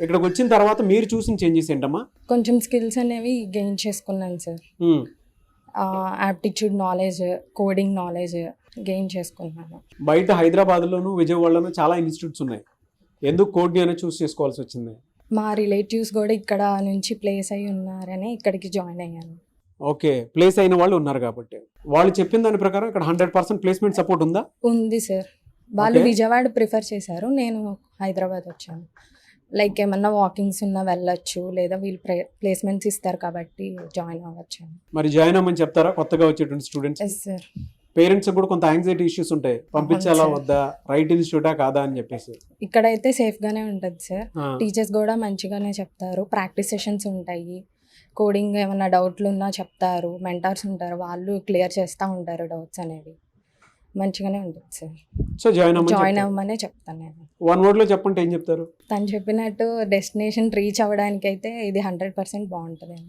ఇక్కడికి వచ్చిన తర్వాత మీరు చూసిన చేంజెస్ ఏంటమ్మా? కొంచెం స్కిల్స్ అనేవి గెయిన్ చేసుకున్నాను sir. Um. Aptitude knowledge, coding knowledge gain చేసుకున్నాను. బయట హైదరాబాద్లోను విజయవాడలోను చాలా ఇన్స్టిట్యూట్స్ ఉన్నాయి, ఎందుకు కోడ్ని అనేది చూస్ చేసుకోవాల్సి వచ్చింది? మా రిలేటివ్స్ కూడా ఇక్కడ నుంచి ప్లేస్ అయి ఉన్నారని ఇక్కడికి జాయిన్ అయ్యాను. ఓకే, ప్లేస్ అయిన వాళ్ళు ఉన్నారు కాబట్టి. వాళ్ళు చెప్పిన దాని ప్రకారం ఇక్కడ 100% ప్లేస్మెంట్ సపోర్ట్ ఉందా? ఉంది సార్. వాళ్ళు Okay. విజయవాడ ప్రిఫర్ చేశారు, నేను హైదరాబాద్ వచ్చాను. లైక్ ఏమన్నా వాకింగ్స్ ఉన్నా వెళ్ళొచ్చు, లేదా వీళ్ళు ప్లేస్మెంట్స్ ఇస్తారు కాబట్టి జాయిన్ అవ్వచ్చు. మరి జాయిన్ అవ్వమని చెప్తారా కొత్తగా వచ్చేటువంటి స్టూడెంట్స్? Yes sir. పేరెంట్స్ కూడా కొంత యాంగ్జైటీ ఇష్యూస్ ఉంటాయి, పంపించాలా అవును, వద్దా, రైట్ ఇన్స్టిట్యూటా కాదా అని చెప్పేసి. ఇక్కడైతే సేఫ్గానే ఉంటుంది సార్. ఆ, టీచర్స్ కూడా మంచిగానే చెప్తారు, ప్రాక్టీస్ సెషన్స్ ఉంటాయి, కోడింగ్ ఏమన్నా డౌట్లు ఉన్నా చెప్తారు, మెంటార్స్ ఉంటారు, వాళ్ళు క్లియర్ చేస్తూ ఉంటారు డౌట్స్ అనేవి. మంచిగానే ఉంటుంది సార్. సో జాయిన్ జాయిన్ అవ్వమని అవ్వమనే చెప్తాను నేను. వన్ వర్డ్ లో చెప్పంటే ఏం చెప్తారు? తను చెప్పినట్టు డెస్టినేషన్ రీచ్ అవ్వడానికి అయితే ఇది 100% బాగుంటుంది.